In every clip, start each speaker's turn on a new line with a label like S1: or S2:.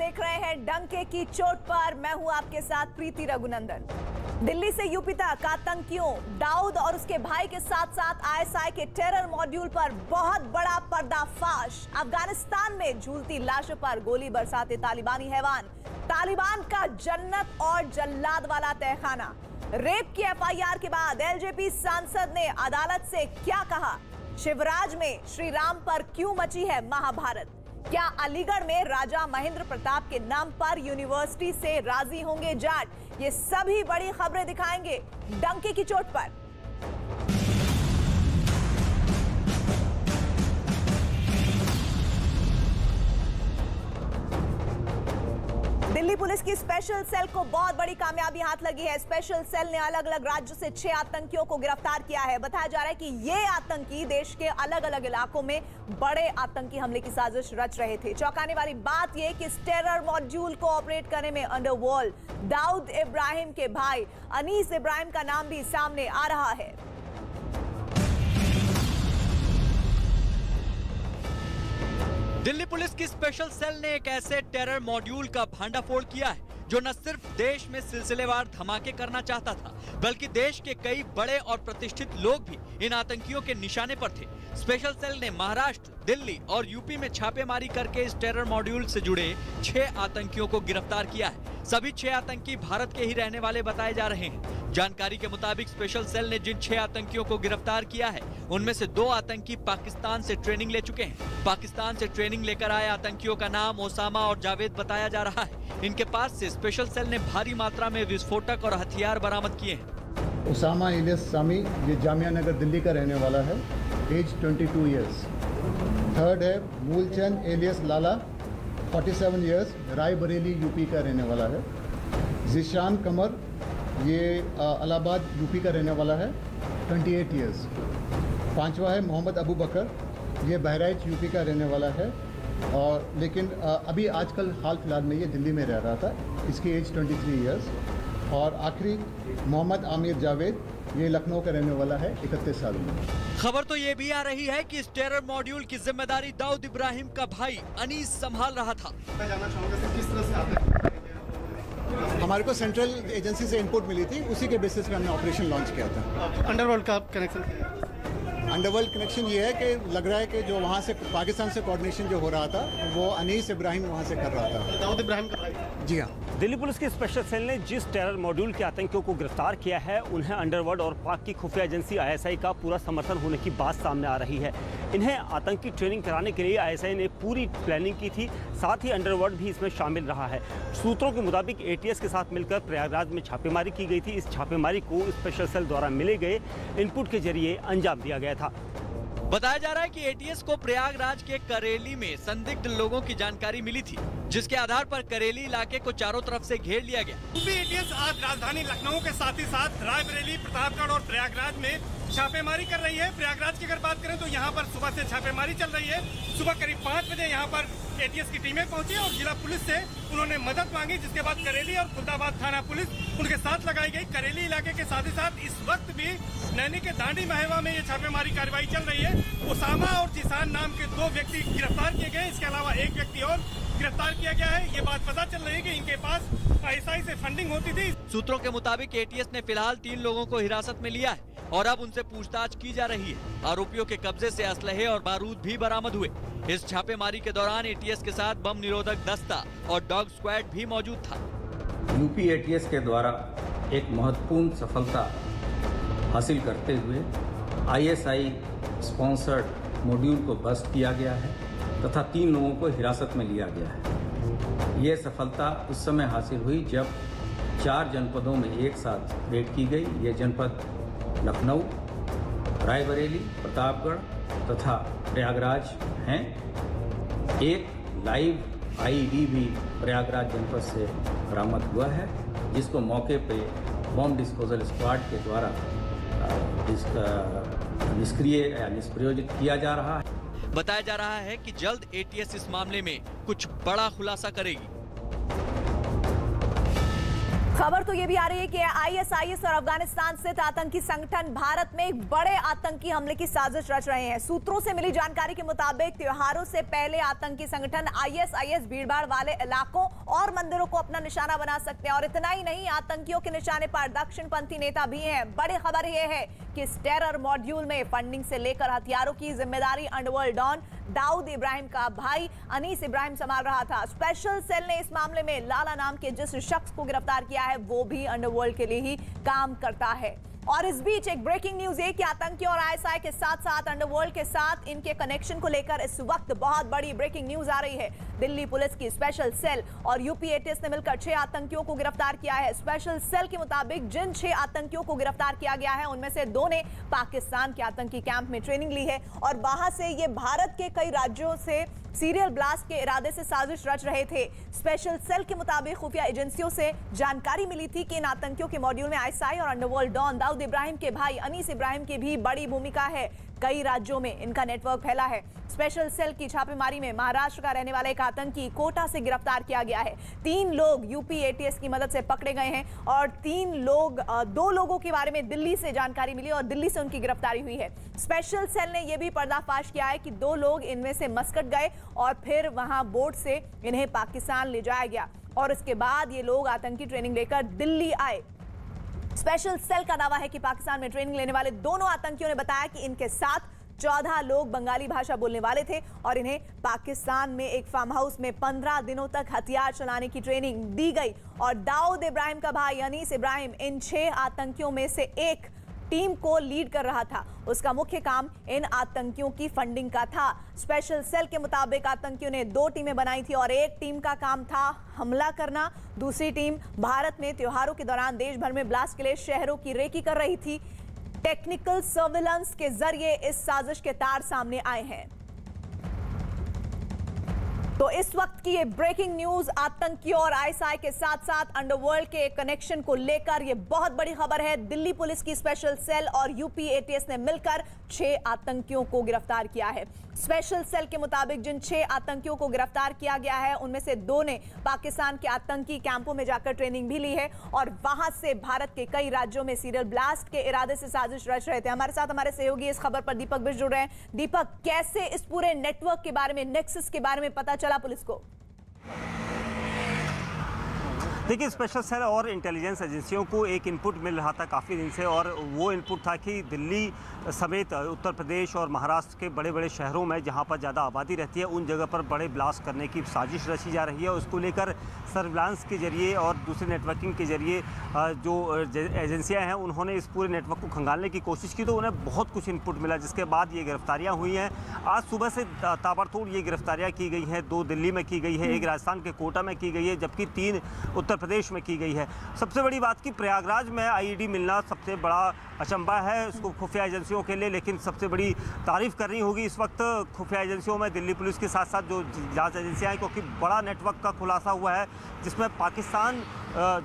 S1: देख रहे हैं डंके की चोट पर। मैं हूं आपके साथ प्रीति रघुनंदन। दिल्ली से यूपी तक आतंकियों दाऊद और उसके भाई के साथ साथ आईएसआई के टेरर मॉड्यूल पर बहुत बड़ा पर्दाफाश। अफगानिस्तान में झूलती लाशों पर गोली बरसाते तालिबानी हैवान। तालिबान का जन्नत और जल्लाद वाला तहखाना। रेप की एफआईआर के बाद एलजेपी सांसद ने अदालत से क्या कहा? शिवराज में श्री राम पर क्यों मची है महाभारत? क्या अलीगढ़ में राजा महेंद्र प्रताप के नाम पर यूनिवर्सिटी से राजी होंगे जाट? ये सभी बड़ी खबरें दिखाएंगे डंके की चोट पर। दिल्ली पुलिस की स्पेशल सेल को बहुत बड़ी कामयाबी हाथ लगी है। स्पेशल सेल ने अलग अलग राज्यों से 6 आतंकियों को गिरफ्तार किया है। बताया जा रहा है कि ये आतंकी देश के अलग अलग इलाकों में बड़े आतंकी हमले की साजिश रच रहे थे। चौंकाने वाली बात यह कि इस टेरर मॉड्यूल को ऑपरेट करने में अंडरवर्ल्ड दाऊद इब्राहिम के भाई अनीस इब्राहिम का नाम भी सामने आ रहा है।
S2: दिल्ली पुलिस की स्पेशल सेल ने एक ऐसे टेरर मॉड्यूल का भांडाफोड़ किया है जो न सिर्फ देश में सिलसिलेवार धमाके करना चाहता था, बल्कि देश के कई बड़े और प्रतिष्ठित लोग भी इन आतंकियों के निशाने पर थे। स्पेशल सेल ने महाराष्ट्र, दिल्ली और यूपी में छापेमारी करके इस टेरर मॉड्यूल से जुड़े 6 आतंकियों को गिरफ्तार किया है। सभी 6 आतंकी भारत के ही रहने वाले बताए जा रहे हैं। जानकारी के मुताबिक स्पेशल सेल ने जिन 6 आतंकियों को गिरफ्तार किया है, उनमें से 2 आतंकी पाकिस्तान से ट्रेनिंग ले चुके हैं। पाकिस्तान से ट्रेनिंग लेकर आए आतंकियों का नाम ओसामा और जावेद बताया जा रहा है। इनके पास से स्पेशल सेल ने भारी मात्रा में विस्फोटक और हथियार बरामद किए हैं।
S3: ओसामा इलियास सामी, ये जामिया नगर दिल्ली का रहने वाला है, एज 22 ईयर्स। थर्ड है मूलचंद एलियस लाला, 47 ईयर्स, रायबरेली यूपी का रहने वाला है। जिशान कमर, ये इलाहाबाद यूपी का रहने वाला है, 28 ईयर्स। पांचवा है मोहम्मद अबू बकर, ये बहराइच यूपी का रहने वाला है, और लेकिन अभी आजकल हाल फिलहाल में ये दिल्ली में रह रहा था, इसकी एज 23 ईयर्स। और आखिरी मोहम्मद आमिर जावेद, ये लखनऊ का रहने वाला है, 31 साल में।
S2: खबर तो ये भी आ रही है कि इस टेरर मॉड्यूल की जिम्मेदारी दाऊद इब्राहिम का भाई अनीस संभाल रहा था।
S4: मैं जानना चाहूंगा कि किस तरह से आता है?
S3: हमारे को सेंट्रल एजेंसी से इनपुट मिली थी, उसी के बेसिस पे हमने ऑपरेशन लॉन्च किया था।
S4: अंडरवर्ल्ड का कनेक्शन?
S3: अंडरवर्ल्ड कनेक्शन ये है कि लग रहा है कि जो वहाँ से पाकिस्तान से कोऑर्डिनेशन जो हो रहा था, वो अनीस इब्राहिम वहाँ से कर रहा था।
S4: दाऊद इब्राहिम का भाई?
S3: जी हाँ।
S5: दिल्ली पुलिस की स्पेशल सेल ने जिस टेरर मॉड्यूल के आतंकियों को गिरफ्तार किया है, उन्हें अंडरवर्ल्ड और पाक की खुफिया एजेंसी आईएसआई का पूरा समर्थन होने की बात सामने आ रही है। इन्हें आतंकी ट्रेनिंग कराने के लिए आईएसआई ने पूरी प्लानिंग की थी, साथ ही अंडरवर्ल्ड भी इसमें शामिल रहा है। सूत्रों के मुताबिक एटीएस के साथ मिलकर प्रयागराज में छापेमारी की गई थी। इस छापेमारी को स्पेशल सेल द्वारा मिले गए इनपुट के जरिए अंजाम दिया गया था।
S2: बताया जा रहा है कि एटीएस को प्रयागराज के करेली में संदिग्ध लोगों की जानकारी मिली थी, जिसके आधार पर करेली इलाके को चारों तरफ से घेर लिया गया।
S4: यूपी एटीएस आज राजधानी लखनऊ के साथ ही साथ रायबरेली, प्रतापगढ़ और प्रयागराज में छापेमारी कर रही है। प्रयागराज की अगर बात करें तो यहाँ पर सुबह से छापेमारी चल रही है। सुबह करीब 5 बजे यहाँ पर एटीएस की टीमें पहुंची और जिला पुलिस से उन्होंने मदद मांगी, जिसके बाद करेली और खुलदाबाद थाना पुलिस उनके साथ लगाई गई। करेली इलाके के साथ ही साथ इस वक्त भी नैनी के दांडी महवा में ये छापेमारी कार्रवाई चल रही है। ओसामा और जिसान नाम के 2 व्यक्ति गिरफ्तार किए गए। इसके अलावा 1 व्यक्ति और गिरफ्तार किया गया है। ये बात पता चल रही है कि इनके पास आईएसआई से फंडिंग होती थी।
S2: सूत्रों के मुताबिक एटीएस ने फिलहाल 3 लोगों को हिरासत में लिया है और अब उनसे पूछताछ की जा रही है। आरोपियों के कब्जे से असलहे और बारूद भी बरामद हुए। इस छापेमारी के दौरान एटीएस के साथ बम निरोधक दस्ता और डॉग स्क्वाड भी मौजूद था।
S6: यूपी एटीएस के द्वारा एक महत्वपूर्ण सफलता हासिल करते हुए आईएसआई स्पॉन्सर्ड मॉड्यूल को ध्वस्त किया गया है तथा 3 लोगों को हिरासत में लिया गया है। ये सफलता उस समय हासिल हुई जब 4 जनपदों में एक साथ रेड की गई। ये जनपद लखनऊ, रायबरेली, प्रतापगढ़ तथा प्रयागराज हैं। एक लाइव आईईडी भी प्रयागराज जनपद से बरामद हुआ है, जिसको मौके पे बॉम्ब डिस्पोजल स्क्वाड के द्वारा निष्क्रिय या निष्प्रयोजित किया जा रहा है।
S2: बताया जा रहा है कि जल्द एटीएस इस मामले में कुछ बड़ा खुलासा करेगी।
S1: खबर तो ये भी आ रही है कि आईएसआईएस और अफगानिस्तान स्थित आतंकी संगठन भारत में एक बड़े आतंकी हमले की साजिश रच रहे हैं। सूत्रों से मिली जानकारी के मुताबिक त्योहारों से पहले आतंकी संगठन आईएसआईएस भीड़भाड़ वाले इलाकों और मंदिरों को अपना निशाना बना सकते हैं। और इतना ही नहीं, आतंकियों के निशाने पर दक्षिणपंथी नेता भी हैं। बड़ी खबर यह है कि इस टेरर मॉड्यूल में फंडिंग से लेकर हथियारों की जिम्मेदारी अंडरवर्ल्ड डॉन दाऊद इब्राहिम का भाई अनीस इब्राहिम संभाल रहा था। स्पेशल सेल ने इस मामले में लाला नाम के जिस शख्स को गिरफ्तार किया है वो भी अंडरवर्ल्ड के लिए ही काम करता है। और इस बीच एक ब्रेकिंग न्यूज है कि आतंकी और आईएसआई के साथ साथ अंडरवर्ल्ड के साथ इनके कनेक्शन को लेकर इस वक्त बहुत बड़ी ब्रेकिंग न्यूज आ रही है। दिल्ली पुलिस की स्पेशल सेल और यूपी एटीएस ने मिलकर 6 आतंकियों को गिरफ्तार किया है। स्पेशल सेल के मुताबिक जिन 6 आतंकियों को गिरफ्तार किया गया है उनमें से 2 ने पाकिस्तान के आतंकी कैंप में ट्रेनिंग ली है और वहां से ये भारत के कई राज्यों से सीरियल ब्लास्ट के इरादे से साजिश रच रहे थे। स्पेशल सेल के मुताबिक खुफिया एजेंसियों से जानकारी मिली थी कि इन आतंकियों के मॉड्यूल में आईएसआई और अंडरवर्ल्ड डॉन दाऊद इब्राहिम के भाई अनीस इब्राहिम की भी बड़ी भूमिका है। कई राज्यों में इनका नेटवर्क फैला है। स्पेशल सेल की छापेमारी में महाराष्ट्र का रहने वाला एक आतंकी कोटा से गिरफ्तार किया गया है। 3 लोग यूपी एटीएस की मदद से पकड़े गए हैं और 2 लोगों के बारे में दिल्ली से जानकारी मिली और दिल्ली से उनकी गिरफ्तारी हुई है। स्पेशल सेल ने यह भी पर्दाफाश किया है कि 2 लोग इनमें से मस्कट गए और फिर वहां बोट से इन्हें पाकिस्तान ले जाया गया और इसके बाद ये लोग आतंकी ट्रेनिंग लेकर दिल्ली आए। स्पेशल सेल का दावा है कि पाकिस्तान में ट्रेनिंग लेने वाले दोनों आतंकियों ने बताया कि इनके साथ 14 लोग बंगाली भाषा बोलने वाले थे और इन्हें पाकिस्तान में एक फार्म हाउस में 15 दिनों तक हथियार चलाने की ट्रेनिंग दी गई। और दाऊद इब्राहिम का भाई अनीस इब्राहिम इन 6 आतंकियों में से एक टीम को लीड कर रहा था। उसका मुख्य काम इन आतंकियों की फंडिंग का था। स्पेशल सेल के मुताबिक आतंकियों ने 2 टीमें बनाई थी और एक टीम का काम था हमला करना। दूसरी टीम भारत में त्योहारों के दौरान देश भर में ब्लास्ट के लिए शहरों की रेकी कर रही थी। टेक्निकल सर्विलांस के जरिए इस साजिश के तार सामने आए हैं। तो इस वक्त की ये ब्रेकिंग न्यूज आतंकियों और आईएसआई के साथ साथ अंडरवर्ल्ड के कनेक्शन को लेकर ये बहुत बड़ी खबर है। दिल्ली पुलिस की स्पेशल सेल और यूपी एटीएस ने मिलकर 6 आतंकियों को गिरफ्तार किया है। स्पेशल सेल के मुताबिक जिन 6 आतंकियों को गिरफ्तार किया गया है उनमें से 2 ने पाकिस्तान के आतंकी कैंपों में जाकर ट्रेनिंग भी ली है और वहां से भारत के कई राज्यों में सीरियल ब्लास्ट के इरादे से साजिश रच रहे थे। हमारे साथ हमारे सहयोगी इस खबर पर दीपक बिष्ट जुड़ रहे हैं। दीपक, कैसे इस पूरे नेटवर्क के बारे में, नेक्सस के बारे में पता चला पुलिस को?
S5: देखिए, स्पेशल सेल और इंटेलिजेंस एजेंसियों को एक इनपुट मिल रहा था काफ़ी दिन से और वो इनपुट था कि दिल्ली समेत उत्तर प्रदेश और महाराष्ट्र के बड़े बड़े शहरों में जहां पर ज़्यादा आबादी रहती है उन जगह पर बड़े ब्लास्ट करने की साजिश रची जा रही है। उसको लेकर सर्विलांस के जरिए और दूसरे नेटवर्किंग के जरिए जो एजेंसियाँ हैं उन्होंने इस पूरे नेटवर्क को खंगालने की कोशिश की तो उन्हें बहुत कुछ इनपुट मिला, जिसके बाद ये गिरफ्तारियाँ हुई हैं। आज सुबह से ताबड़तोड़ ये गिरफ्तारियाँ की गई हैं। 2 दिल्ली में की गई है, 1 राजस्थान के कोटा में की गई है, जबकि 3 उत्तर प्रदेश में की गई है। सबसे बड़ी बात कि प्रयागराज में आईईडी मिलना सबसे बड़ा अचंभा है उसको खुफिया एजेंसियों के लिए, लेकिन सबसे बड़ी तारीफ करनी होगी इस वक्त खुफिया एजेंसियों में दिल्ली पुलिस के साथ साथ जो जांच एजेंसियां हैं, क्योंकि बड़ा नेटवर्क का खुलासा हुआ है जिसमें पाकिस्तान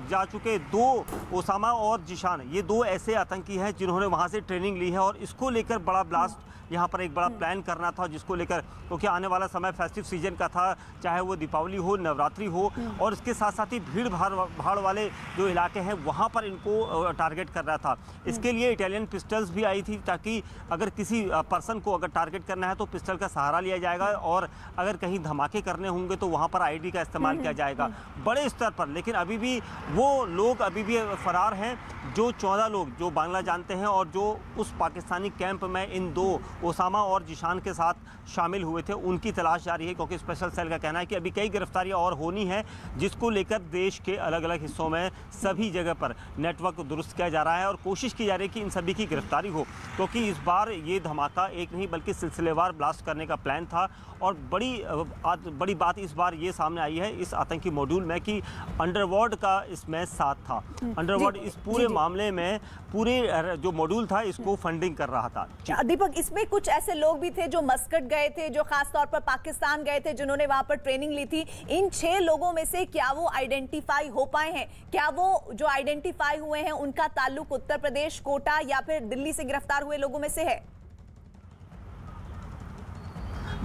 S5: जा चुके 2 ओसामा और जिशान, ये 2 ऐसे आतंकी हैं जिन्होंने वहाँ से ट्रेनिंग ली है और इसको लेकर बड़ा ब्लास्ट यहाँ पर एक बड़ा प्लान करना था, जिसको लेकर क्योंकि आने वाला समय फेस्टिव सीजन का था, चाहे वो दीपावली हो, नवरात्रि हो, और इसके साथ साथ ही भीड़ भाड़ वाले जो इलाके हैं वहाँ पर इनको टारगेट कर रहा था। इसके लिए इटालियन पिस्टल्स भी आई थी ताकि अगर किसी पर्सन को अगर टारगेट करना है तो पिस्टल का सहारा लिया जाएगा और अगर कहीं धमाके करने होंगे तो वहाँ पर आईडी का इस्तेमाल किया जाएगा बड़े स्तर पर। लेकिन अभी भी वो लोग अभी भी फरार हैं, जो 14 लोग जो बांग्ला जानते हैं और जो उस पाकिस्तानी कैंप में इन 2 ओसामा और जिशान के साथ शामिल हुए थे, उनकी तलाश जारी है। क्योंकि स्पेशल सेल का कहना है कि अभी कई गिरफ्तारियां और होनी हैं, जिसको लेकर देश के अलग अलग हिस्सों में सभी जगह पर नेटवर्क दुरुस्त किया जा रहा है और कोशिश की जा रही है कि इन सभी की गिरफ्तारी हो। क्योंकि इस बार ये धमाका एक नहीं बल्कि सिलसिलेवार ब्लास्ट करने का प्लान था और बड़ी बात इस बार ये सामने आई है इस आतंकी मॉड्यूल में कि अंडरवर्ल्ड का इसमें साथ था। अंडरवर्ल्ड इस पूरे मामले में पूरे जो मॉड्यूल था इसको फंडिंग कर रहा था।
S1: दीपक, इसमें कुछ ऐसे लोग भी थे जो मस्कट गए थे, जो खास तौर पर पाकिस्तान गए थे, जिन्होंने वहां पर ट्रेनिंग ली थी। इन 6 लोगों में से क्या वो आइडेंटिफाई हो पाए हैं? क्या वो जो आइडेंटिफाई हुए हैं उनका ताल्लुक उत्तर प्रदेश, कोटा या फिर दिल्ली से गिरफ्तार हुए लोगों में से है?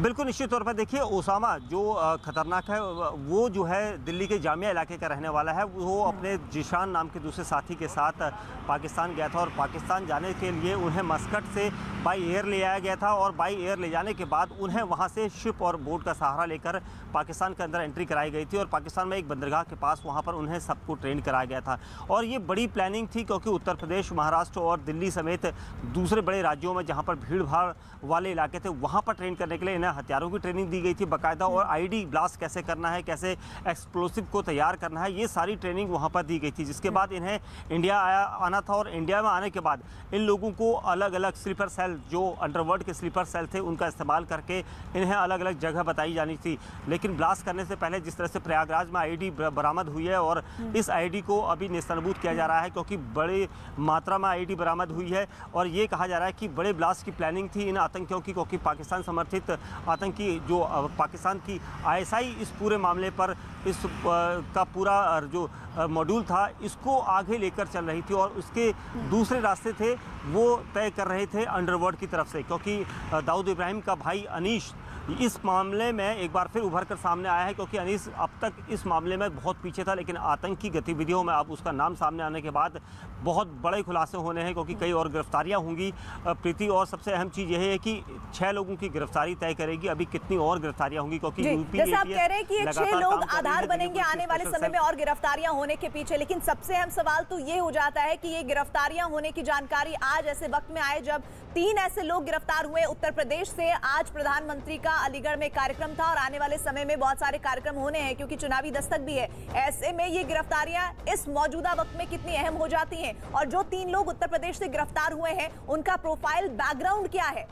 S5: बिल्कुल निश्चित तौर पर देखिए, ओसामा जो खतरनाक है वो जो है दिल्ली के जामिया इलाके का रहने वाला है। वो अपने जिशान नाम के दूसरे साथी के साथ पाकिस्तान गया था और पाकिस्तान जाने के लिए उन्हें मस्कट से बाई एयर ले आया गया था और बाई एयर ले जाने के बाद उन्हें वहाँ से शिप और बोट का सहारा लेकर पाकिस्तान के अंदर एंट्री कराई गई थी और पाकिस्तान में एक बंदरगाह के पास वहाँ पर उन्हें सबको ट्रेन कराया गया था। और ये बड़ी प्लानिंग थी क्योंकि उत्तर प्रदेश, महाराष्ट्र और दिल्ली समेत दूसरे बड़े राज्यों में जहाँ पर भीड़ भाड़ वाले इलाके थे वहाँ पर ट्रेन करने के लिए इन्हें हथियारों की ट्रेनिंग दी गई थी बाकायदा, और आईडी ब्लास्ट कैसे करना है, कैसे एक्सप्लोसिव को तैयार करना है, ये सारी ट्रेनिंग वहाँ पर दी गई थी। जिसके बाद इन्हें इंडिया आना था और इंडिया में आने के बाद इन लोगों को अलग अलग स्लीपर सेल, जो अंडरवर्ल्ड के स्लीपर सेल थे, उनका इस्तेमाल करके इन्हें अलग अलग जगह बताई जानी थी। लेकिन ब्लास्ट करने से पहले जिस तरह से प्रयागराज में आईडी बरामद हुई है और इस आईडी को अभी नेस्तनाबूद किया जा रहा है क्योंकि बड़ी मात्रा में आईडी बरामद हुई है और ये कहा जा रहा है कि बड़े ब्लास्ट की प्लानिंग थी इन आतंकियों की, क्योंकि पाकिस्तान समर्थित आतंकी जो पाकिस्तान की आईएसआई इस पूरे मामले पर इस का पूरा जो मॉड्यूल था इसको आगे लेकर चल रही थी और उसके दूसरे रास्ते थे वो तय कर रहे थे अंडरवर्ल्ड की तरफ से, क्योंकि दाऊद इब्राहिम का भाई अनीश इस मामले में एक बार फिर उभर कर सामने आया है, क्योंकि अनीस अब तक इस मामले में बहुत पीछे था, लेकिन आतंकी गतिविधियों में अब उसका नाम सामने आने के बाद बहुत बड़े खुलासे होने हैं, क्योंकि कई और गिरफ्तारियां होंगी प्रीति। और सबसे अहम चीज़ यह है कि 6 लोगों की गिरफ्तारी तय करेगी, अभी कितनी और गिरफ्तारियां होंगी, क्योंकि यूपी
S1: जैसे आप कह रहे हैं कि ये 6 लोग आधार बनेंगे आने वाले समय में और गिरफ्तारियां होने के पीछे। लेकिन सबसे अहम सवाल तो ये हो जाता है कि ये गिरफ्तारियां होने की जानकारी आज ऐसे वक्त में आए जब 3 ऐसे लोग गिरफ्तार हुए उत्तर प्रदेश से। आज प्रधानमंत्री का अलीगढ़ में कार्यक्रम था और आने वाले समय में बहुत सारे कार्यक्रम होने हैं क्योंकि चुनावी दस्तक भी है। ऐसे में ये गिरफ्तारियां इस मौजूदा वक्त में कितनी अहम हो जाती हैं, और जो 3 लोग उत्तर प्रदेश से गिरफ्तार हुए हैं उनका प्रोफाइल, बैकग्राउंड क्या है?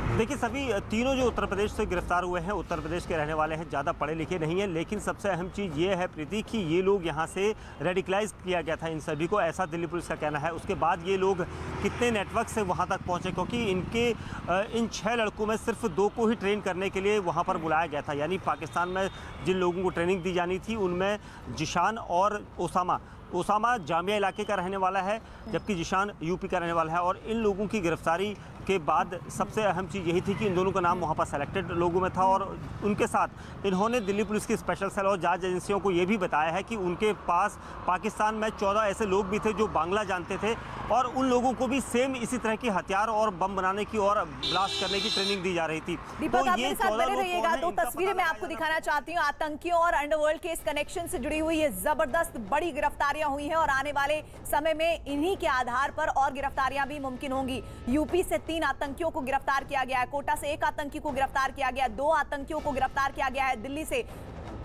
S5: देखिए, सभी तीनों जो उत्तर प्रदेश से गिरफ्तार हुए हैं उत्तर प्रदेश के रहने वाले हैं, ज़्यादा पढ़े लिखे नहीं हैं। लेकिन सबसे अहम चीज़ ये है प्रीति कि ये लोग यहाँ से रेडिकलाइज किया गया था इन सभी को, ऐसा दिल्ली पुलिस का कहना है। उसके बाद ये लोग कितने नेटवर्क से वहाँ तक पहुँचे, क्योंकि इन 6 लड़कों में सिर्फ 2 को ही ट्रेन करने के लिए वहाँ पर बुलाया गया था। यानी पाकिस्तान में जिन लोगों को ट्रेनिंग दी जानी थी उनमें जिशान और ओसामा जामिया इलाके का रहने वाला है, जबकि जिशान यूपी का रहने वाला है। और इन लोगों की गिरफ्तारी के बाद सबसे अहम चीज़ यही थी कि इन दोनों का नाम वहाँ पर सेलेक्टेड लोगों में था और उनके साथ इन्होंने दिल्ली पुलिस की स्पेशल सेल और जांच एजेंसियों को ये भी बताया है कि उनके पास पाकिस्तान में 14 ऐसे लोग भी थे जो बांग्ला जानते थे और उन लोगों को भी सेम इसी तरह की हथियार और बम बनाने की और ब्लास्ट करने की ट्रेनिंग दी जा रही थी।
S1: दीपक, आप मेरे साथ बने रहिएगा। 2 तस्वीरें मैं आपको दिखाना चाहती हूँ। आतंकियों और अंडरवर्ल्ड के इस कनेक्शन से जुड़ी हुई ये जबरदस्त बड़ी गिरफ्तारियां हुई हैं और आने वाले समय में इन्हीं के आधार पर और गिरफ्तारियां भी मुमकिन होंगी। यूपी से 3 आतंकियों को गिरफ्तार किया गया है, कोटा से 1 आतंकी को गिरफ्तार किया गया, 2 आतंकियों को गिरफ्तार किया गया है। दिल्ली से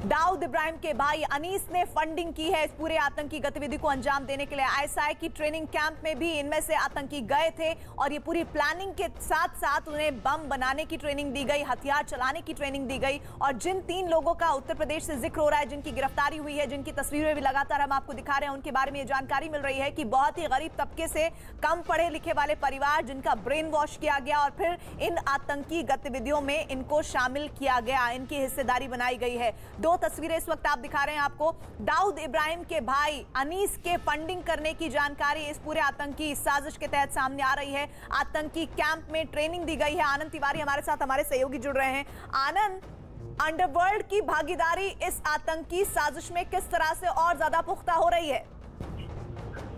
S1: दाऊद इब्राहिम के भाई अनीस ने फंडिंग की है इस पूरे आतंकी गतिविधि को अंजाम देने के लिए। आईएसआई की ट्रेनिंग कैंप में भी इनमें से आतंकी गए थे और ये पूरी प्लानिंग के साथ साथ उन्हें बम बनाने की ट्रेनिंग दी गई, हथियार चलाने की ट्रेनिंग दी गई। और जिन 3 लोगों का उत्तर प्रदेश से जिक्र हो रहा है, जिनकी गिरफ्तारी हुई है, जिनकी तस्वीरें भी लगातार हम आपको दिखा रहे हैं, उनके बारे में जानकारी मिल रही है कि बहुत ही गरीब तबके से, कम पढ़े लिखे वाले परिवार, जिनका ब्रेन वॉश किया गया और फिर इन आतंकी गतिविधियों में इनको शामिल किया गया, इनकी हिस्सेदारी बनाई गई है। 2 तस्वीरें इस वक्त आप दिखा रहे हैं आपको। दाऊद इब्राहिम के भाई अनीस के फंडिंग करने की जानकारी इस पूरे आतंकी साजिश के तहत सामने आ रही है। आतंकी कैंप में ट्रेनिंग दी गई है। आनंद तिवारी हमारे साथ, हमारे सहयोगी जुड़ रहे हैं। आनंद, अंडरवर्ल्ड की भागीदारी इस आतंकी साजिश में किस तरह से और ज्यादा पुख्ता हो रही है?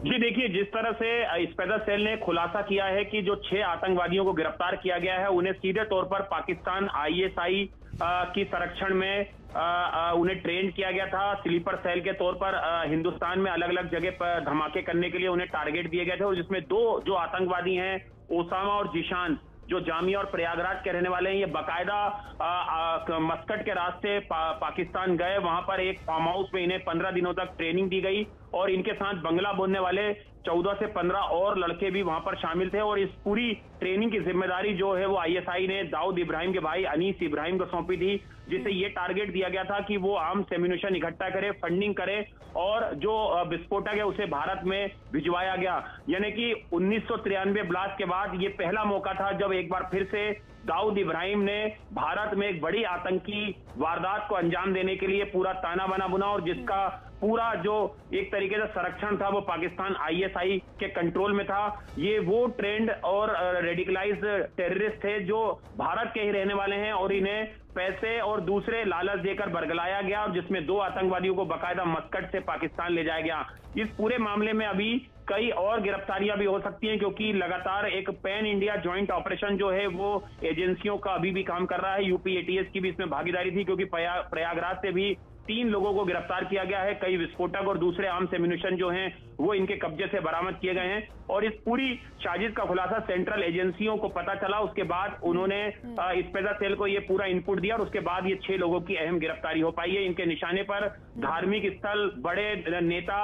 S7: जी देखिए, जिस तरह से स्पेशल सेल ने खुलासा किया है कि जो 6 आतंकवादियों को गिरफ्तार किया गया है उन्हें सीधे तौर पर पाकिस्तान आईएसआई की संरक्षण में उन्हें ट्रेन किया गया था। स्लीपर सेल के तौर पर हिंदुस्तान में अलग अलग जगह पर धमाके करने के लिए उन्हें टारगेट दिए गए थे और जिसमें 2 जो आतंकवादी हैं, ओसामा और जिशान, जो जामिया और प्रयागराज के रहने वाले हैं, ये बाकायदा मस्कट के रास्ते पाकिस्तान गए। वहां पर एक फार्म हाउस में इन्हें 15 दिनों तक ट्रेनिंग दी गई और इनके साथ बंगला बोलने वाले 14 से 15 और लड़के भी वहां पर शामिल थे। और इस पूरी ट्रेनिंग की जिम्मेदारी जो है वो आईएसआई ने दाऊद इब्राहिम के भाई अनीस इब्राहिम को सौंपी थी, जिसे ये टारगेट दिया गया था कि वो आर्म्स एम्यूनिशन इकट्ठा करे, फंडिंग करे और जो विस्फोटक है उसे भारत में भिजवाया गया। यानी कि 1993 ब्लास्ट के बाद ये पहला मौका था जब एक बार फिर से दाऊद इब्राहिम ने भारत में एक बड़ी आतंकी वारदात को अंजाम देने के लिए पूरा ताना बाना बुना और जिसका पूरा जो एक तरीके से संरक्षण था वो पाकिस्तान आईएसआई के कंट्रोल में था। ये वो ट्रेंड और रेडिकलाइज्ड टेररिस्ट थे जो भारत के ही रहने वाले हैं और इन्हें पैसे और दूसरे लालच देकर बरगलाया गया, और जिसमें 2 आतंकवादियों को बाकायदा मस्कट से पाकिस्तान ले जाया गया। इस पूरे मामले में अभी कई और गिरफ्तारियां भी हो सकती हैं, क्योंकि लगातार एक पैन इंडिया ज्वाइंट ऑपरेशन जो है वो एजेंसियों का अभी भी काम कर रहा है। यूपी एटीएस की भी इसमें भागीदारी थी, क्योंकि प्रयागराज से भी 3 लोगों को गिरफ्तार किया गया है। कई विस्फोटक और दूसरे आर्म्स एम्यूनिशन जो हैं वो इनके कब्जे से बरामद किए गए हैं, और इस पूरी साजिश का खुलासा सेंट्रल एजेंसियों को पता चला। उसके बाद उन्होंने स्पेशल सेल को ये पूरा इनपुट दिया, और उसके बाद ये 6 लोगों की अहम गिरफ्तारी हो पाई है। इनके निशाने पर धार्मिक स्थल, बड़े नेता,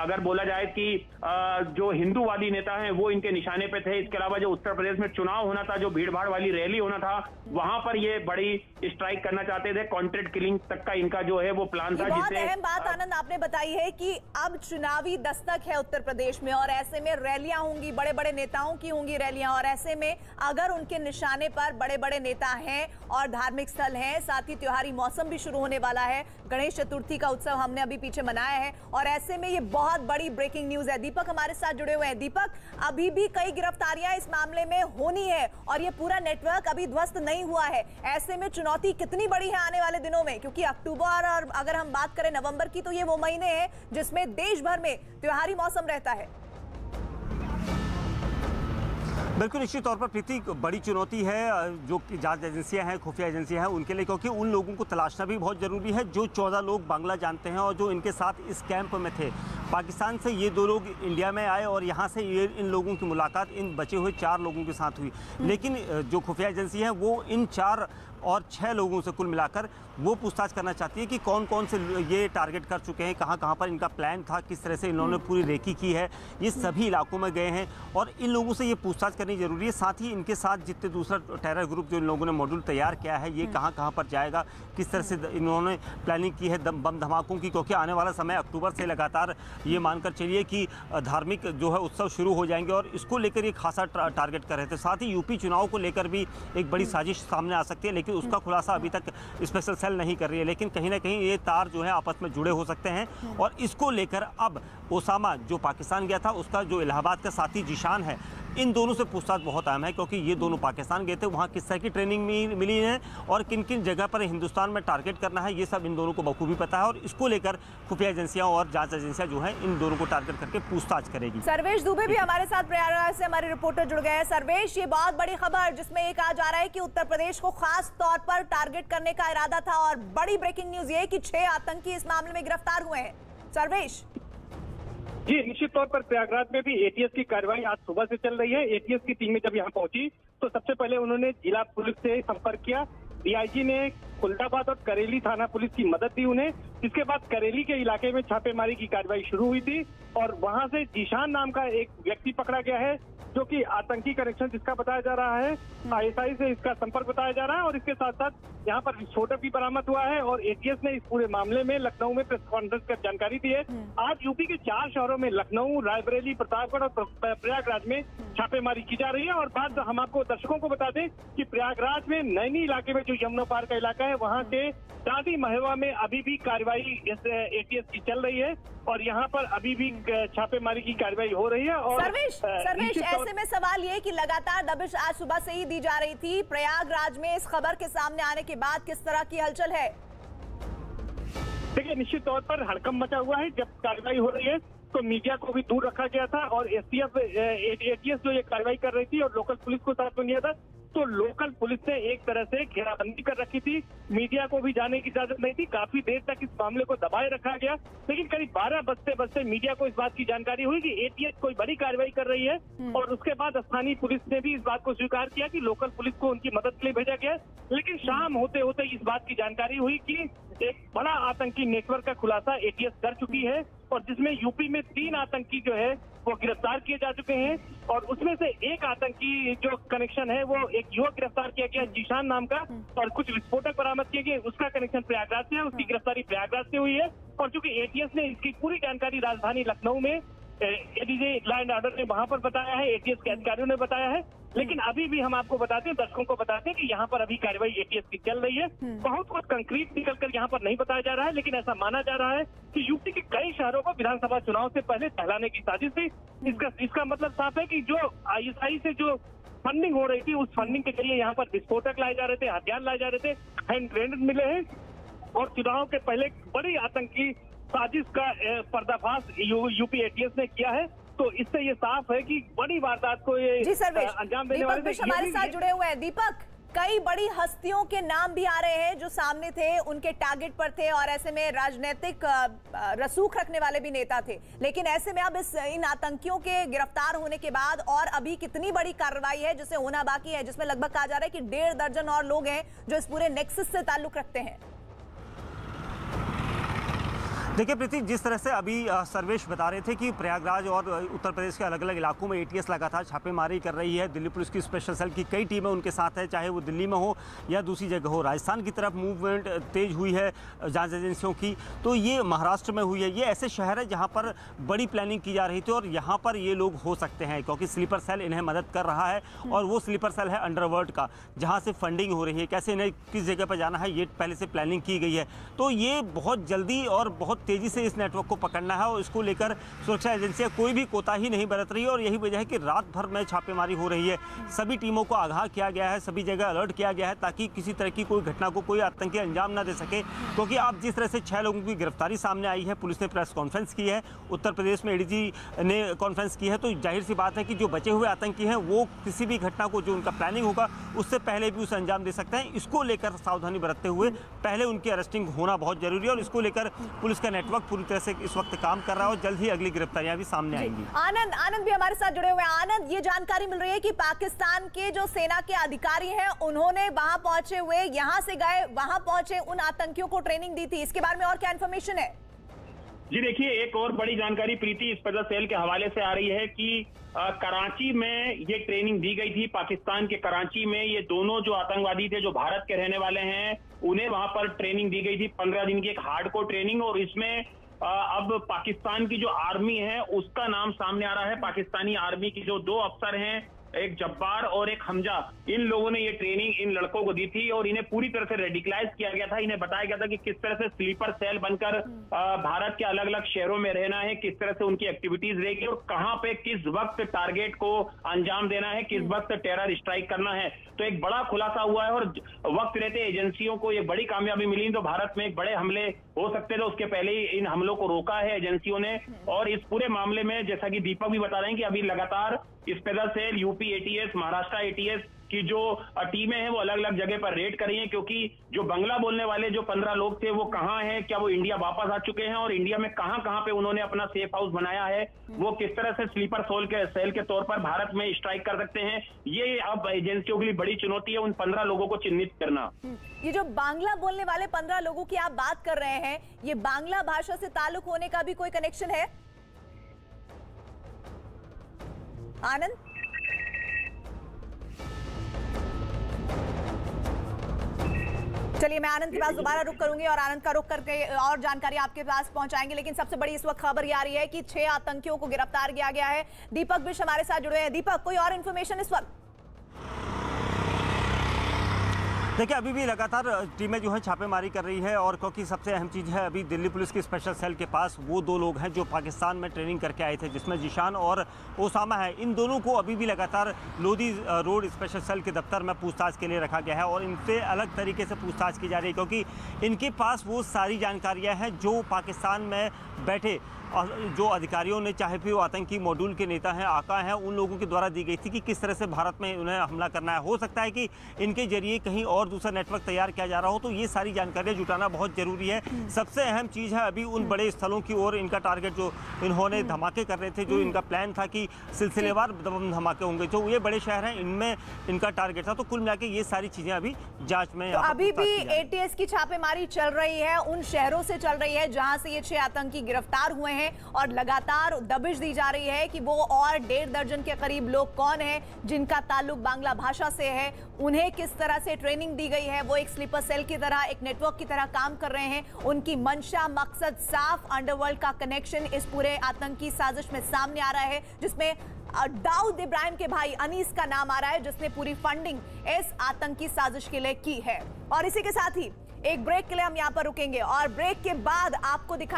S7: अगर बोला जाए कि जो हिंदूवादी नेता हैं वो इनके निशाने पे थे। इसके अलावा जो उत्तर प्रदेश में चुनाव होना था, जो भीड़भाड़ वाली रैली होना था, वहां पर ये बड़ी स्ट्राइक करना चाहते थे। कॉन्ट्रैक्ट किलिंग तक का इनका जो है वो प्लान था।
S1: बहुत अहम बात आनंद आपने बताई है कि अब चुनावी दस्तक है उत्तर प्रदेश में, और ऐसे में रैलियां होंगी, बड़े बड़े नेताओं की होंगी रैलियां, और ऐसे में अगर उनके निशाने पर बड़े बड़े नेता हैं और धार्मिक स्थल हैं, साथ ही त्योहारी मौसम भी शुरू होने वाला है, गणेश चतुर्थी का उत्सव हमने अभी पीछे मनाया है, और ऐसे में ये बहुत बड़ी ब्रेकिंग न्यूज है। दीपक हमारे साथ जुड़े हुए हैं। दीपक, अभी भी कई गिरफ्तारियां इस मामले में होनी है और ये पूरा नेटवर्क अभी ध्वस्त नहीं हुआ है। ऐसे में चुनौती कितनी बड़ी है आने वाले दिनों में, क्योंकि अक्टूबर और अगर हम बात करें नवंबर की, तो ये वो महीने हैं जिसमें देश भर में त्योहारी मौसम रहता है।
S5: बिल्कुल निश्चित तौर पर प्रीति, बड़ी चुनौती है जो कि जांच एजेंसियां हैं, खुफिया एजेंसियां हैं उनके लिए, क्योंकि उन लोगों को तलाशना भी बहुत ज़रूरी है जो 14 लोग बांग्ला जानते हैं और जो इनके साथ इस कैंप में थे। पाकिस्तान से ये 2 लोग इंडिया में आए और यहाँ से ये इन लोगों की मुलाकात इन बचे हुए 4 लोगों के साथ हुई, लेकिन जो खुफिया एजेंसी है वो इन 4 और 6 लोगों से कुल मिलाकर वो पूछताछ करना चाहती है कि कौन कौन से ये टारगेट कर चुके हैं, कहाँ कहाँ पर इनका प्लान था, किस तरह से इन्होंने पूरी रेकी की है, ये सभी इलाकों में गए हैं और इन लोगों से ये पूछताछ करनी जरूरी है। साथ ही इनके साथ जितने दूसरा टेरर ग्रुप जो इन लोगों ने मॉड्यूल तैयार किया है, ये कहाँ कहाँ पर जाएगा, किस तरह से इन्होंने प्लानिंग की है बम धमाकों की, क्योंकि आने वाला समय अक्टूबर से लगातार ये मानकर चलिए कि धार्मिक जो है उत्सव शुरू हो जाएंगे और इसको लेकर ये खासा टारगेट कर रहे थे। साथ ही यूपी चुनाव को लेकर भी एक बड़ी साजिश सामने आ सकती है, लेकिन उसका खुलासा अभी तक स्पेशल सेल नहीं कर रही है। लेकिन कहीं ना कहीं ये तार जो है आपस में जुड़े हो सकते हैं और इसको लेकर अब ओसामा जो पाकिस्तान गया था, उसका जो इलाहाबाद का साथी जीशान है, इन दोनों से पूछताछ बहुत अहम है, क्योंकि ये दोनों पाकिस्तान गए थे, वहाँ किस तरह की ट्रेनिंग मिली है और किन किन जगह पर हिंदुस्तान में टारगेट करना है, ये सब इन दोनों को बखूबी पता है और इसको लेकर खुफिया एजेंसियां और जांच एजेंसियां जो है इन दोनों को टारगेट करके पूछताछ करेगी।
S1: सर्वेश दुबे भी हमारे साथ प्रयागराज से हमारे रिपोर्टर जुड़ गए हैं। सर्वेश, ये बहुत बड़ी खबर जिसमें ये कहा जा रहा है कि उत्तर प्रदेश को खास तौर पर टारगेट करने का इरादा था और बड़ी ब्रेकिंग न्यूज ये कि 6 आतंकी इस मामले में गिरफ्तार हुए हैं। सर्वेश
S4: जी, निश्चित तौर पर प्रयागराज में भी एटीएस की कार्रवाई आज सुबह से चल रही है। एटीएस की टीम जब यहाँ पहुंची तो सबसे पहले उन्होंने जिला पुलिस से संपर्क किया। डीआईजी ने खुलदाबाद और करेली थाना पुलिस की मदद दी उन्हें। इसके बाद करेली के इलाके में छापेमारी की कार्रवाई शुरू हुई थी और वहां से जीशान नाम का एक व्यक्ति पकड़ा गया है, जो कि आतंकी कनेक्शन जिसका बताया जा रहा है, आईएसआई से इसका संपर्क बताया जा रहा है और इसके साथ साथ यहाँ पर विस्फोटक भी बरामद हुआ है। और एटीएस ने इस पूरे मामले में लखनऊ में प्रेस कॉन्फ्रेंस कर जानकारी दी है। आज यूपी के 4 शहरों में लखनऊ, रायबरेली, प्रतापगढ़ और प्रयागराज में छापेमारी की जा रही है। और बात हम आपको दर्शकों को बता दें कि प्रयागराज में नैनी इलाके में जो यमुना पार का इलाका है, वहाँ के दादी महवा में अभी भी कार्रवाई इस एटीएस की चल रही है और यहाँ पर अभी भी छापेमारी की कार्रवाई हो रही है। और
S1: सर्वेश ऐसे में सवाल ये कि लगातार दबिश आज सुबह से ही दी जा रही थी, प्रयागराज में इस खबर के सामने आने के बाद किस तरह की हलचल है?
S4: देखिए, निश्चित तौर पर हड़कंप मचा हुआ है। जब कार्रवाई हो रही है तो मीडिया को भी दूर रखा गया था और एटीएस जो ये कार्रवाई कर रही थी और लोकल पुलिस को साथ में लिया था, तो लोकल पुलिस ने एक तरह से घेराबंदी कर रखी थी। मीडिया को भी जाने की इजाजत नहीं थी। काफी देर तक इस मामले को दबाए रखा गया, लेकिन करीब 12 बजते मीडिया को इस बात की जानकारी हुई कि एटीएस कोई बड़ी कार्रवाई कर रही है और उसके बाद स्थानीय पुलिस ने भी इस बात को स्वीकार किया कि लोकल पुलिस को उनकी मदद के लिए भेजा गया। लेकिन शाम होते होते इस बात की जानकारी हुई कि एक बड़ा आतंकी नेटवर्क का खुलासा एटीएस कर चुकी है और जिसमें यूपी में 3 आतंकी जो है वो गिरफ्तार किए जा चुके हैं और उसमें से एक आतंकी जो कनेक्शन है वो एक युवक गिरफ्तार किया गया जीशान नाम का और कुछ विस्फोटक बरामद किए गए। उसका कनेक्शन प्रयागराज से है, उसकी गिरफ्तारी प्रयागराज से हुई है। और चूंकि एटीएस ने इसकी पूरी जानकारी राजधानी लखनऊ में एडीजी लॉ एंड ऑर्डर ने वहां पर बताया है, एटीएस के अधिकारियों ने बताया है,
S8: लेकिन अभी भी हम आपको बताते हैं, दर्शकों को बताते हैं कि यहाँ पर अभी कार्रवाई एटीएस की चल रही है। बहुत कुछ कंक्रीट निकलकर यहाँ पर नहीं बताया जा रहा है, लेकिन ऐसा माना जा रहा है कि यूपी के कई शहरों को विधानसभा चुनाव से पहले टहलाने की साजिश थी। इसका मतलब साफ है कि जो आईएसआई से जो फंडिंग हो रही थी, उस फंडिंग के जरिए यहाँ पर विस्फोटक लाए जा रहे थे, हथियार लाए जा रहे थे, हैंड ग्रेनेड मिले हैं और चुनाव के पहले बड़ी आतंकी साजिश का पर्दाफाश यूपी एटीएस ने किया है। तो इससे ये साफ है कि बड़ी वारदात को ये अंजाम देने वाले
S1: हमारे साथ जुड़े हुए हैं। दीपक, कई बड़ी हस्तियों के नाम भी आ रहे हैं जो सामने थे, उनके टारगेट पर थे और ऐसे में राजनीतिक रसूख रखने वाले भी नेता थे। लेकिन ऐसे में अब इन आतंकियों के गिरफ्तार होने के बाद और अभी कितनी बड़ी कार्रवाई है जिसे होना बाकी है, जिसमें लगभग कहा जा रहा है कि 1.5 दर्जन और लोग हैं जो इस पूरे नेक्सस से ताल्लुक रखते हैं।
S5: देखिए प्रीति, जिस तरह से अभी सर्वेश बता रहे थे कि प्रयागराज और उत्तर प्रदेश के अलग अलग इलाकों में एटीएस लगातार छापेमारी कर रही है। दिल्ली पुलिस की स्पेशल सेल की कई टीमें उनके साथ है, चाहे वो दिल्ली में हो या दूसरी जगह हो। राजस्थान की तरफ मूवमेंट तेज हुई है जांच एजेंसियों की, तो ये महाराष्ट्र में हुई है। ये ऐसे शहर है जहाँ पर बड़ी प्लानिंग की जा रही थी और यहाँ पर ये लोग हो सकते हैं क्योंकि स्लीपर सेल इन्हें मदद कर रहा है और वो स्लीपर सेल है अंडरवर्ल्ड का, जहाँ से फंडिंग हो रही है, कैसे इन्हें किस जगह पर जाना है ये पहले से प्लानिंग की गई है। तो ये बहुत जल्दी और बहुत तेजी से इस नेटवर्क को पकड़ना है और इसको लेकर सुरक्षा एजेंसियां कोई भी कोताही नहीं बरत रही है और यही वजह है कि रात भर में छापेमारी हो रही है। सभी टीमों को आगाह किया गया है, सभी जगह अलर्ट किया गया है ताकि किसी तरह की कोई घटना को कोई आतंकी अंजाम ना दे सके। क्योंकि आप जिस तरह से 6 लोगों की गिरफ्तारी सामने आई है, पुलिस ने प्रेस कॉन्फ्रेंस की है, उत्तर प्रदेश में एडीजी ने कॉन्फ्रेंस की है, तो जाहिर सी बात है कि जो बचे हुए आतंकी हैं वो किसी भी घटना को जो उनका प्लानिंग होगा उससे पहले भी उसे अंजाम दे सकते हैं। इसको लेकर सावधानी बरतते हुए पहले उनकी अरेस्टिंग होना बहुत जरूरी है और इसको लेकर पुलिस का नेटवर्क पूरी तरह से इस वक्त काम कर रहा है और जल्द ही अगली गिरफ्तारियां भी सामने आएंगी।
S1: आनंद भी हमारे साथ जुड़े हुए हैं। आनंद, ये जानकारी मिल रही है कि पाकिस्तान के जो सेना के अधिकारी हैं उन्होंने वहां पहुंचे हुए, यहां से गए वहां पहुंचे, उन आतंकियों को ट्रेनिंग दी थी। इसके बारे में और क्या इन्फॉर्मेशन है?
S7: जी देखिए, एक और बड़ी जानकारी प्रीति स्पेशल सेल के हवाले से आ रही है कि कराची में ये ट्रेनिंग दी गई थी। पाकिस्तान के कराची में ये दोनों जो आतंकवादी थे जो भारत के रहने वाले हैं, उन्हें वहां पर ट्रेनिंग दी गई थी, 15 दिन की एक हार्डकोर ट्रेनिंग। और इसमें अब पाकिस्तान की जो आर्मी है उसका नाम सामने आ रहा है। पाकिस्तानी आर्मी की जो 2 अफसर हैं, एक जब्बार और एक हमजा, इन लोगों ने ये ट्रेनिंग इन लड़कों को दी थी और इन्हें पूरी तरह से रेडिकलाइज किया गया था। इन्हें बताया गया था कि किस तरह से स्लीपर सेल बनकर भारत के अलग अलग शहरों में रहना है, किस तरह से उनकी एक्टिविटीज रहेगी और कहां पे किस वक्त टारगेट को अंजाम देना है, किस वक्त टेरर स्ट्राइक करना है। तो एक बड़ा खुलासा हुआ है और वक्त रहते एजेंसियों को ये बड़ी कामयाबी मिली। तो भारत में एक बड़े हमले हो सकते थे, उसके पहले ही इन हमलों को रोका है एजेंसियों ने। और इस पूरे मामले में जैसा कि दीपक भी बता रहे हैं कि अभी लगातार special cell, UP ATS, Maharashtra ATS की जो टीमें हैं वो अलग अलग जगह पर रेड कर रही हैं, क्योंकि जो बंगला बोलने वाले जो 15 लोग थे वो कहां हैं, क्या वो इंडिया वापस आ चुके हैं और इंडिया में कहां कहां पे उन्होंने अपना सेफ हाउस बनाया है, वो किस तरह से स्लीपर सेल के तौर पर भारत में स्ट्राइक कर सकते हैं। ये अब एजेंसियों के लिए बड़ी चुनौती है, उन 15 लोगों को चिन्हित करना।
S1: ये जो बांग्ला बोलने वाले 15 लोगों की आप बात कर रहे हैं, ये बांग्ला भाषा से ताल्लुक होने का भी कोई कनेक्शन है? आनंद, चलिए मैं आनंद के पास दोबारा रुक करूंगी और आनंद का रुक करके और जानकारी आपके पास पहुंचाएंगे। लेकिन सबसे बड़ी इस वक्त खबर ये आ रही है कि 6 आतंकियों को गिरफ्तार किया गया है। दीपक बिश हमारे साथ जुड़े हैं। दीपक, कोई और इन्फॉर्मेशन इस वक्त?
S5: देखिए, अभी भी लगातार टीमें जो है छापेमारी कर रही है और क्योंकि सबसे अहम चीज़ है अभी दिल्ली पुलिस की स्पेशल सेल के पास वो 2 लोग हैं जो पाकिस्तान में ट्रेनिंग करके आए थे, जिसमें जिशान और ओसामा है। इन दोनों को अभी भी लगातार लोधी रोड स्पेशल सेल के दफ्तर में पूछताछ के लिए रखा गया है और इनसे अलग तरीके से पूछताछ की जा रही है क्योंकि इनके पास वो सारी जानकारियाँ हैं जो पाकिस्तान में बैठे जो अधिकारियों ने, चाहे फिर वो आतंकी मॉड्यूल के नेता हैं, आका हैं, उन लोगों के द्वारा दी गई थी कि किस तरह से भारत में उन्हें हमला करना है। हो सकता है कि इनके जरिए कहीं और दूसरा नेटवर्क तैयार किया जा रहा हो, तो ये सारी जानकारियां जुटाना बहुत जरूरी है। सबसे अहम चीज़ है अभी उन बड़े स्थलों की ओर इनका टारगेट, जो इन्होंने धमाके कर रहे थे, जो इनका प्लान था कि सिलसिलेवार धमाके होंगे, तो ये बड़े शहर हैं, इनमें इनका टारगेट था। तो कुल मिला के ये सारी चीज़ें अभी जाँच में,
S1: अभी भी एटीएस की छापेमारी चल रही है, उन शहरों से चल रही है जहाँ से ये 6 आतंकी गिरफ्तार हुए हैं और लगातार दबिश दी जा रही है कि वो और 1.5 दर्जन के करीब लोग कौन हैं जिनका ताल्लुक बांग्ला भाषा से है, उन्हें किस तरह से ट्रेनिंग दी गई है, वो एक स्लीपर सेल की तरह, एक नेटवर्क की तरह काम कर रहे हैं। उनकी मंशा, मकसद साफ, अंडरवर्ल्ड का कनेक्शन इस पूरे आतंकी साजिश में सामने आ रहा है, जिसमें दाऊद इब्राहिम के भाई अनीस का नाम आ रहा है, जिसने पूरी फंडिंग इस आतंकी साजिश के लिए की है। और इसी के साथ ही एक ब्रेक के लिए हम यहां पर रुकेंगे और ब्रेक के बाद आपको दिखा